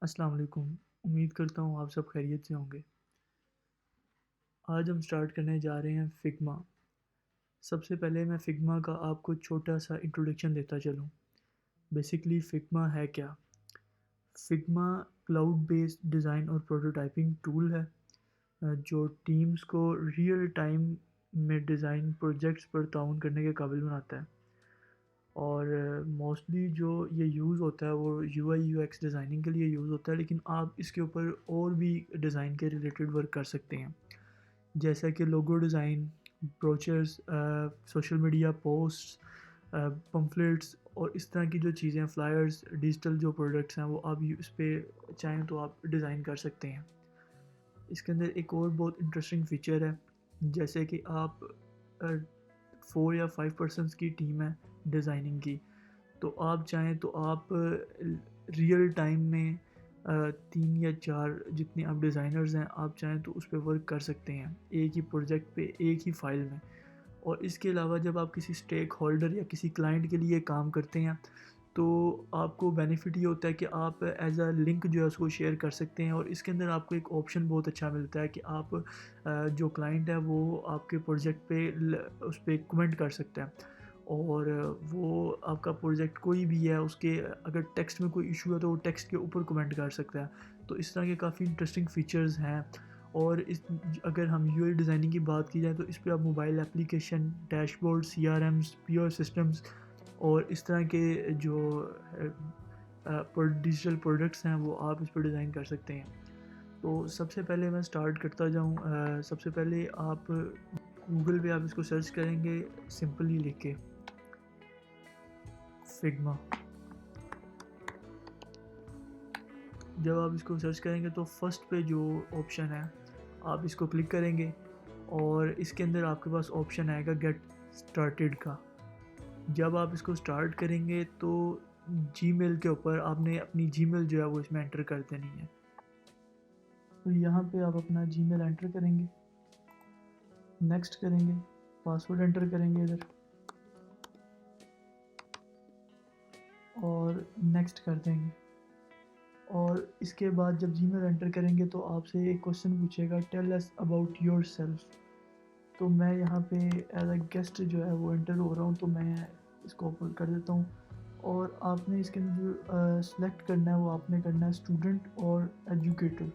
अस्सलाम वालेकुम। उम्मीद करता हूँ आप सब खैरियत से होंगे। आज हम स्टार्ट करने जा रहे हैं फ़िग्मा। सबसे पहले मैं फ़िग्मा का आपको छोटा-सा इंट्रोडक्शन देता चलूँ। बेसिकली फ़िग्मा है क्या? फ़िग्मा क्लाउड बेस्ड डिज़ाइन और प्रोटोटाइपिंग टूल है जो टीम्स को रियल टाइम में डिज़ाइन प्रोजेक्ट्स पर ताउन करने के काबिल बनाता है। और मोस्टली जो ये यूज़ होता है वो यूआई यूएक्स डिज़ाइनिंग के लिए यूज़ होता है, लेकिन आप इसके ऊपर और भी डिज़ाइन के रिलेटेड वर्क कर सकते हैं, जैसा कि logo design, brochures, social media posts, pamphlets और इस तरह की जो चीज़ें, फ्लायर्स, डिजिटल जो प्रोडक्ट्स हैं वो आप इस पर चाहें तो आप डिज़ाइन कर सकते हैं। इसके अंदर एक और बहुत इंटरेस्टिंग फ़ीचर है, जैसे कि आप 4 या 5 पर्सन्स की टीम है डिज़ाइनिंग की, तो आप चाहें तो आप रियल टाइम में 3 या 4 जितने आप डिज़ाइनर्स हैं, आप चाहें तो उस पर वर्क कर सकते हैं एक ही प्रोजेक्ट पे, एक ही फाइल में। और इसके अलावा जब आप किसी स्टेक होल्डर या किसी क्लाइंट के लिए काम करते हैं, तो आपको बेनिफिट ये होता है कि आप एज अ लिंक जो है उसको शेयर कर सकते हैं, और इसके अंदर आपको एक ऑप्शन बहुत अच्छा मिलता है कि आप जो क्लाइंट है वो आपके प्रोजेक्ट पे उस पर कमेंट कर सकता है, और वो आपका प्रोजेक्ट कोई भी है उसके अगर टेक्स्ट में कोई इशू है तो वो टेक्स्ट के ऊपर कमेंट कर सकता है। तो इस तरह के काफ़ी इंटरेस्टिंग फ़ीचर्स हैं। और इस अगर हम यूआई डिज़ाइनिंग की बात की जाए तो इस पे आप mobile application, dashboard, CRMs, PO systems और इस तरह के जो डिजिटल प्रोडक्ट्स हैं वो आप इस पर डिज़ाइन कर सकते हैं। तो सबसे पहले मैं स्टार्ट करता जाऊँ, सबसे पहले आप गूगल पे आप इसको सर्च करेंगे सिंपली लिख के फिग्मा। जब आप इसको सर्च करेंगे तो फर्स्ट पे जो ऑप्शन है आप इसको क्लिक करेंगे, और इसके अंदर आपके पास ऑप्शन आएगा गेट स्टार्टेड का। जब आप इसको स्टार्ट करेंगे तो जीमेल के ऊपर आपने अपनी जीमेल जो है वो इसमें एंटर कर देनी है। तो यहाँ पे आप अपना जीमेल एंटर करेंगे, नेक्स्ट करेंगे, पासवर्ड एंटर करेंगे इधर और नेक्स्ट कर देंगे। और इसके बाद जब जीमेल एंटर करेंगे तो आपसे एक क्वेश्चन पूछेगा, tell us about yourself. तो मैं यहाँ पे एज अ गेस्ट जो है वो एंटर हो रहा हूँ, तो मैं इसको ओपन कर देता हूँ। और आपने इसके अंदर जो सिलेक्ट करना है वो आपने करना है स्टूडेंट और एजुकेटर,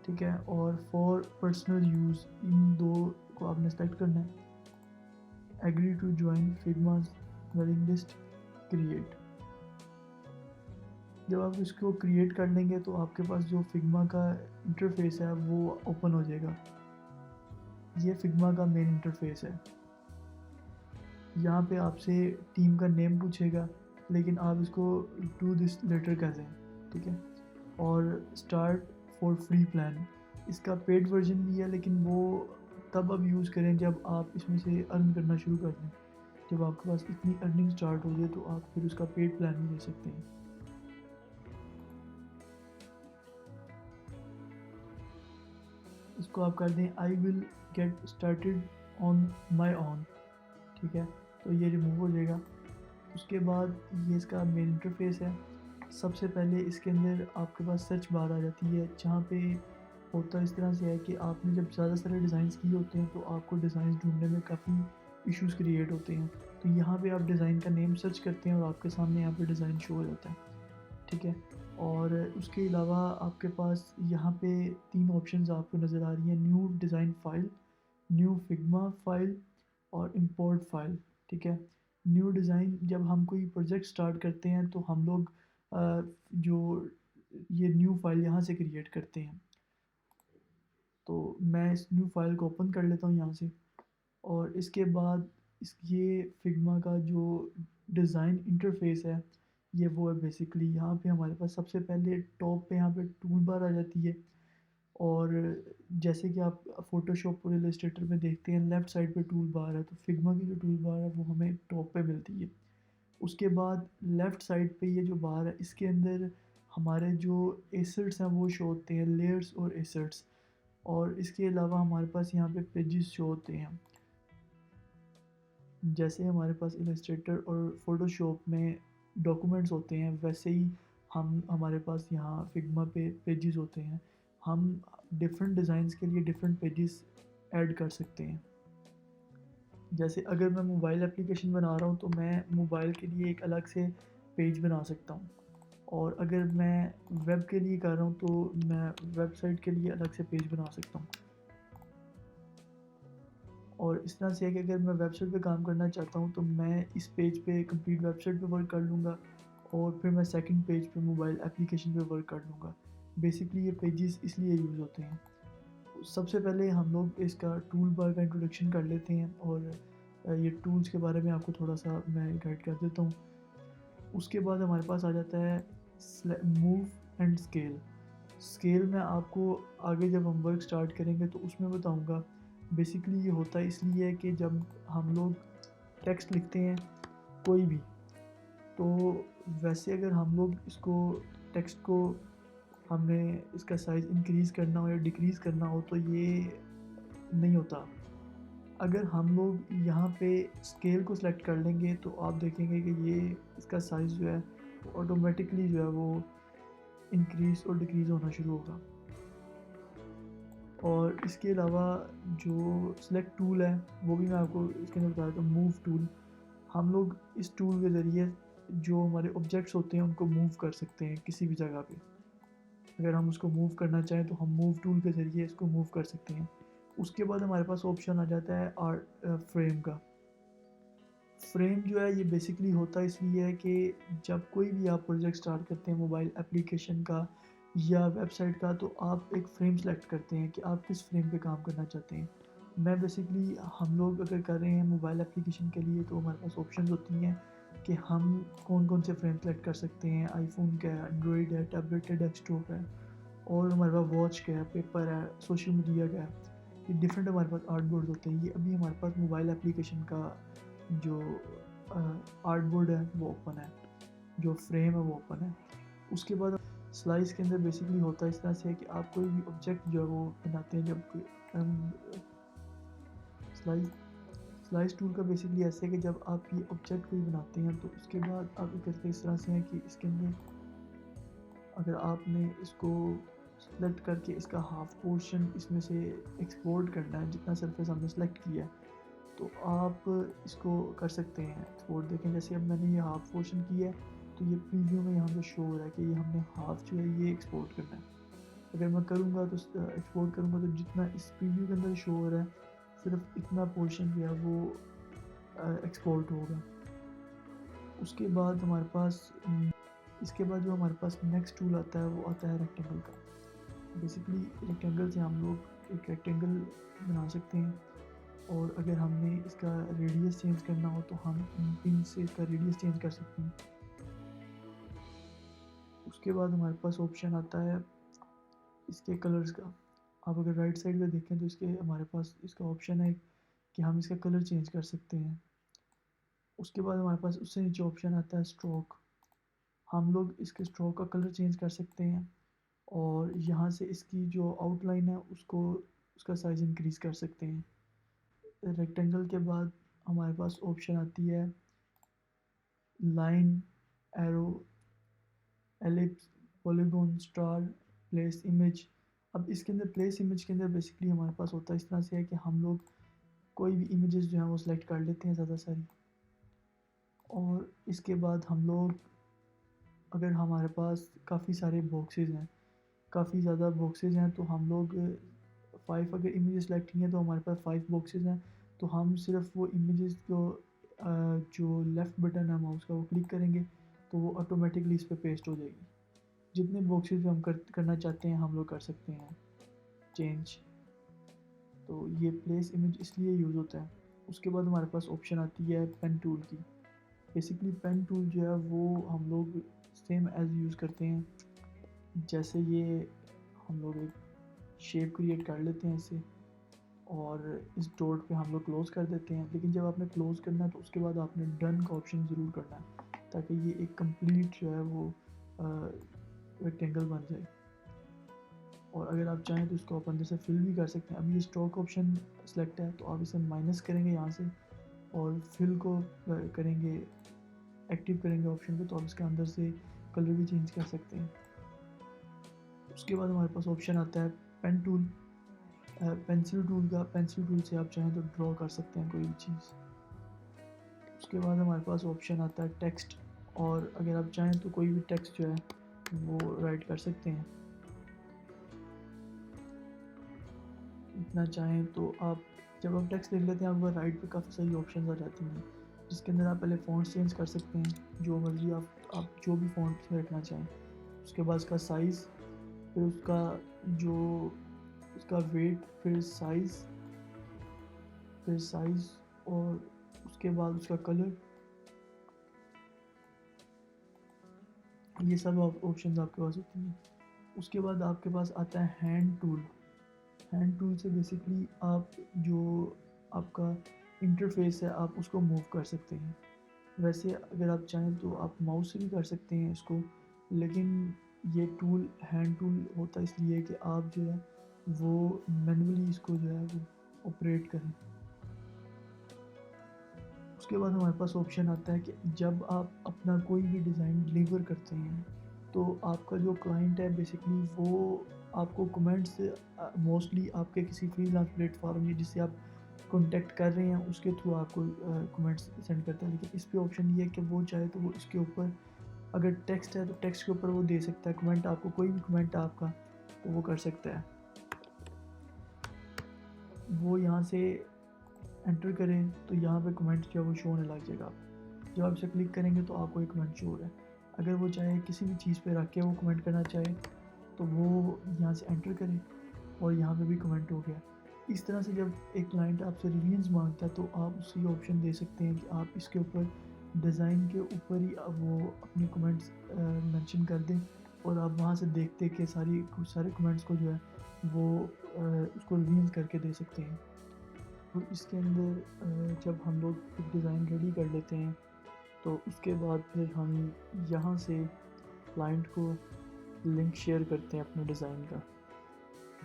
ठीक है। और फॉर पर्सनल यूज़ इन दो को आपने सेलेक्ट करना है। Agree to join Figma's mailing list, create. जब आप इसको क्रिएट कर लेंगे तो आपके पास जो फिग्मा का इंटरफेस है वो ओपन हो जाएगा। ये फिग्मा का मेन इंटरफेस है। यहाँ पे आपसे टीम का नेम पूछेगा, लेकिन आप इसको डू दिस लेटर कर दें, ठीक है। और स्टार्ट फॉर फ्री प्लान, इसका पेड वर्जन भी है, लेकिन वो तब आप यूज़ करें जब आप इसमें से अर्न करना शुरू कर दें। जब आपके पास इतनी अर्निंग स्टार्ट हो जाए तो आप फिर उसका पेड प्लान भी ले सकते हैं। इसको आप कर दें I will get started on my on, ठीक है। तो ये रिमूव हो जाएगा। उसके बाद ये इसका मेन इंटरफेस है। सबसे पहले इसके अंदर आपके पास सर्च बार आ जाती है, जहाँ पे होता इस तरह से है कि आपने जब ज़्यादा सारे डिज़ाइंस किए होते हैं तो आपको डिज़ाइन ढूंढने में काफ़ी इश्यूज़ क्रिएट होते हैं। तो यहाँ पे आप डिज़ाइन का नेम सर्च करते हैं और आपके सामने यहाँ पे डिज़ाइन शो हो जाता है, ठीक है। और उसके अलावा आपके पास यहाँ पे 3 ऑप्शंस आपको नज़र आ रही हैं, new design file, new Figma file और इंपोर्ट फ़ाइल, ठीक है। न्यू डिज़ाइन, जब हम कोई प्रोजेक्ट स्टार्ट करते हैं तो हम लोग जो ये न्यू फ़ाइल यहाँ से क्रिएट करते हैं। तो मैं इस न्यू फ़ाइल को ओपन कर लेता हूँ यहाँ से। और इसके बाद ये फिग्मा का जो डिज़ाइन इंटरफेस है ये वो है। बेसिकली यहाँ पे हमारे पास सबसे पहले टॉप पे यहाँ पे टूल बार आ जाती है, और जैसे कि आप फ़ोटोशॉप और इलस्ट्रेटर में देखते हैं लेफ़्ट साइड पे टूल बार है, तो फिग्मा की जो टूल बार है वो हमें टॉप पे मिलती है। उसके बाद लेफ़्ट साइड पे ये जो बार है इसके अंदर हमारे जो एसेट्स हैं वो शो होते हैं, लेयर्स और एसेट्स। और इसके अलावा हमारे पास यहाँ पे पेजेस शो होते हैं। जैसे हमारे पास इलस्ट्रेटर और फ़ोटोशॉप में डॉक्यूमेंट्स होते हैं, वैसे ही हमारे पास यहाँ फिग्मा पे पेजेस होते हैं, हम डिफरेंट डिज़ाइंस के लिए डिफरेंट पेजेस ऐड कर सकते हैं। जैसे अगर मैं मोबाइल एप्लीकेशन बना रहा हूँ तो मैं मोबाइल के लिए एक अलग से पेज बना सकता हूँ, और अगर मैं वेब के लिए कर रहा हूँ तो मैं वेबसाइट के लिए अलग से पेज बना सकता हूँ। और इस तरह से है कि अगर मैं वेबसाइट पे काम करना चाहता हूँ तो मैं इस पेज पे कंप्लीट वेबसाइट पे वर्क कर लूँगा, और फिर मैं सेकंड पेज पे मोबाइल एप्लीकेशन पे वर्क कर लूँगा। बेसिकली ये पेजेस इसलिए यूज़ होते हैं। सबसे पहले हम लोग इसका टूल बार का इंट्रोडक्शन कर लेते हैं, और ये टूल्स के बारे में आपको थोड़ा सा मैं गाइड कर देता हूँ। उसके बाद हमारे पास आ जाता है मूव एंड स्केल। स्केल में आपको आगे जब हम वर्क स्टार्ट करेंगे तो उसमें बताऊंगा। बेसिकली ये होता है इसलिए कि जब हम लोग टेक्स्ट लिखते हैं कोई भी, तो वैसे अगर हम लोग इसको टेक्स्ट को हमने इसका साइज़ इंक्रीज़ करना हो या डिक्रीज़ करना हो तो ये नहीं होता। अगर हम लोग यहाँ पे स्केल को सिलेक्ट कर लेंगे तो आप देखेंगे कि ये इसका साइज़ जो है वो ऑटोमेटिकली जो है वो इंक्रीज़ और डिक्रीज़ होना शुरू होगा। और इसके अलावा जो सिलेक्ट टूल है वो भी मैं आपको इसके अंदर बता देता हूँ। मूव टूल, हम लोग इस टूल के ज़रिए जो हमारे ऑब्जेक्ट्स होते हैं उनको मूव कर सकते हैं किसी भी जगह पे। अगर हम उसको मूव करना चाहें तो हम मूव टूल के ज़रिए इसको मूव कर सकते हैं। उसके बाद हमारे पास ऑप्शन आ जाता है आर्ट फ्रेम का। फ्रेम जो है ये बेसिकली होता इसलिए है कि जब कोई भी आप प्रोजेक्ट स्टार्ट करते हैं मोबाइल एप्लीकेशन का या वेबसाइट का, तो आप एक फ्रेम सेलेक्ट करते हैं कि आप किस फ्रेम पे काम करना चाहते हैं। मैं बेसिकली हम लोग अगर कर रहे हैं मोबाइल एप्लीकेशन के लिए तो हमारे पास ऑप्शंस होती हैं कि हम कौन कौन से फ्रेम सेलेक्ट कर सकते हैं। आईफोन का है, एंड्रॉयड है, टैबलेट है, डेस्कटॉप है, और हमारे पास वॉच का है, पेपर है, सोशल मीडिया का है। ये डिफरेंट हमारे पास आर्ट बोर्ड होते हैं। ये अभी हमारे पास मोबाइल एप्लीकेशन का जो आर्ट बोर्ड है वो ओपन है, जो फ्रेम है वो ओपन है। उसके बाद स्लाइस के अंदर बेसिकली होता है इस तरह से है कि आप कोई भी ऑब्जेक्ट जो है वो बनाते हैं। जब स्लाइस स्लाइस टूल का बेसिकली ऐसे है कि जब आप ये ऑब्जेक्ट कोई बनाते हैं तो उसके बाद आप ये करते इस तरह से हैं कि इसके अंदर अगर आपने इसको सेलेक्ट करके इसका हाफ पोर्शन इसमें से एक्सपोर्ट करना है, जितना सरफेस हमने सेलेक्ट किया है, तो आप इसको कर सकते हैं एक्सपोर्ट। देखें जैसे अब मैंने ये हाफ पोर्शन किया है तो ये प्रीव्यू में यहाँ पे शो हो रहा है कि ये हमने हाफ जो है ये एक्सपोर्ट करना है। अगर मैं करूँगा तो एक्सपोर्ट करूँगा तो जितना इस प्रीव्यू के अंदर शो हो रहा है सिर्फ इतना पोर्शन जो है वो एक्सपोर्ट होगा। उसके बाद हमारे पास इसके बाद जो हमारे पास नेक्स्ट टूल आता है वो आता है रेक्टेंगल का। बेसिकली रेक्टेंगल से हम लोग एक रेक्टेंगल बना सकते हैं, और अगर हमने इसका रेडियस चेंज करना हो तो हम पिन से इसका रेडियस चेंज कर सकते हैं। उसके बाद हमारे पास ऑप्शन आता है इसके कलर्स का। आप अगर राइट साइड पे देखें तो इसके हमारे पास इसका ऑप्शन है कि हम इसका कलर चेंज कर सकते हैं। उसके बाद हमारे पास उससे नीचे ऑप्शन आता है स्ट्रोक। हम लोग इसके स्ट्रोक का कलर चेंज कर सकते हैं, और यहाँ से इसकी जो आउटलाइन है उसको उसका साइज़ इंक्रीज़ कर सकते हैं। रेक्टेंगल के बाद हमारे पास ऑप्शन आती है line, arrow, ellipse, polygon, star, place image. अब इसके अंदर प्लेस इमेज के अंदर बेसिकली हमारे पास होता है इस तरह से है कि हम लोग कोई भी इमेजेस जो हैं वो सिलेक्ट कर लेते हैं ज़्यादा सारी, और इसके बाद हम लोग अगर हमारे पास काफ़ी सारे बॉक्सेस हैं, काफ़ी ज़्यादा बॉक्सेस हैं, तो हम लोग 5 अगर इमेजेस सेलेक्ट की हैं तो हमारे पास 5 बॉक्सेस हैं, तो हम सिर्फ वो इमेजेस को जो लेफ़्ट बटन है माउस का वो क्लिक करेंगे तो वो ऑटोमेटिकली इस पे पेस्ट हो जाएगी। जितने बॉक्सेस भी हम करना चाहते हैं हम लोग कर सकते हैं चेंज। तो ये प्लेस इमेज इसलिए यूज़ होता है। उसके बाद हमारे पास ऑप्शन आती है पेन टूल की। बेसिकली पेन टूल जो है वो हम लोग सेम एज़ यूज़ करते हैं। जैसे ये हम लोग एक शेप क्रिएट कर लेते हैं इसे, और इस डॉट पे हम लोग क्लोज़ कर देते हैं। लेकिन जब आपने क्लोज़ करना है तो उसके बाद आपने डन का ऑप्शन ज़रूर करना है, ताकि ये एक कंप्लीट जो है वो रेक्टेंगल बन जाए। और अगर आप चाहें तो इसको आप अंदर से फिल भी कर सकते हैं। अभी ये स्ट्रोक ऑप्शन सेलेक्ट है तो आप इसे माइनस करेंगे यहाँ से, और फिल को करेंगे, एक्टिव करेंगे ऑप्शन पे, तो आप इसके अंदर से कलर भी चेंज कर सकते हैं। उसके बाद हमारे पास ऑप्शन आता है पेन टूल, पेंसिल टूल का। पेंसिल टूल से आप चाहें तो ड्रॉ कर सकते हैं कोई भी चीज़। उसके बाद हमारे पास ऑप्शन आता है टेक्स्ट, और अगर आप चाहें तो कोई भी टेक्स्ट जो है वो राइट कर सकते हैं। इतना चाहें तो आप जब आप टेक्स्ट लिख लेते हैं आपको राइट पे काफ़ी सारी ऑप्शन आ जाती हैं, जिसके अंदर आप पहले फ़ॉन्ट चेंज कर सकते हैं, जो मर्ज़ी आप जो भी फ़ॉन्ट रखना चाहें। उसके बाद उसका साइज़, फिर उसका जो उसका वेट, फिर साइज़, और उसके बाद उसका कलर। ये सब ऑप्शन आपके पास होती हैं। उसके बाद आपके पास आता है हैंड टूल। हैंड टूल से बेसिकली आप जो आपका इंटरफेस है आप उसको मूव कर सकते हैं। वैसे अगर आप चाहें तो आप माउस से भी कर सकते हैं इसको, लेकिन ये टूल हैंड टूल होता है इसलिए कि आप जो है वो मैनुअली इसको जो है वो ऑपरेट करें। उसके बाद हमारे पास ऑप्शन आता है कि जब आप अपना कोई भी डिज़ाइन डिलीवर करते हैं तो आपका जो क्लाइंट है बेसिकली वो आपको कमेंट्स मोस्टली आपके किसी फ्रीलांस प्लेटफॉर्म या जिससे आप कांटेक्ट कर रहे हैं उसके थ्रू आपको कमेंट्स सेंड करता है। लेकिन इस पे ऑप्शन ये है कि वो चाहे तो वो इसके ऊपर अगर टेक्स्ट है तो टेक्स्ट के ऊपर वो दे सकता है कमेंट, आपको कोई भी कमेंट आपका तो वो कर सकता है। वो यहाँ से एंटर करें तो यहाँ पे कमेंट जो है वो शो होने लग जाएगा आपको। जब आप इसे क्लिक करेंगे तो आपको एक कमेंट शो हो रहा है। अगर वो चाहे किसी भी चीज़ पे रख के वो कमेंट करना चाहे तो वो यहाँ से एंटर करें और यहाँ पे भी कमेंट हो गया। इस तरह से जब एक क्लाइंट आपसे रिव्यूज़ मांगता है तो आप उसे ऑप्शन दे सकते हैं कि आप इसके ऊपर डिज़ाइन के ऊपर ही आप वो अपने कमेंट्स मेंशन कर दें, और आप वहाँ से देखते कि सारे कमेंट्स को जो है वो उसको रिवील करके दे सकते हैं। तो इसके अंदर जब हम लोग एक डिज़ाइन रेडी कर लेते हैं तो उसके बाद फिर हम यहाँ से क्लाइंट को लिंक शेयर करते हैं अपने डिज़ाइन का।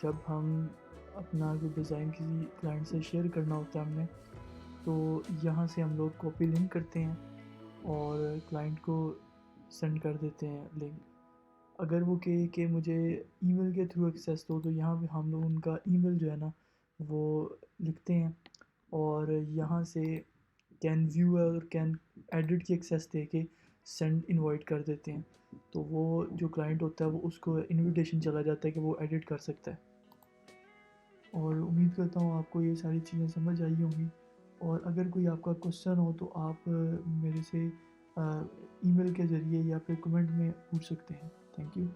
जब हम अपना जो डिज़ाइन किसी क्लाइंट से शेयर करना होता है हमने, तो यहाँ से हम लोग कॉपी लिंक करते हैं और क्लाइंट को सेंड कर देते हैं लिंक। अगर वो कहे कि मुझे ईमेल के थ्रू एक्सेस दो तो यहाँ पे हम लोग उनका ईमेल जो है ना वो लिखते हैं और यहाँ से कैन व्यू और कैन एडिट की एक्सेस दे के सेंड इनवाइट कर देते हैं। तो वो जो क्लाइंट होता है वो उसको इनविटेशन चला जाता है कि वो एडिट कर सकता है। और उम्मीद करता हूँ आपको ये सारी चीज़ें समझ आई होंगी, और अगर कोई आपका क्वेश्चन हो तो आप मेरे से ईमेल के ज़रिए या फिर कमेंट में पूछ सकते हैं। Thank you.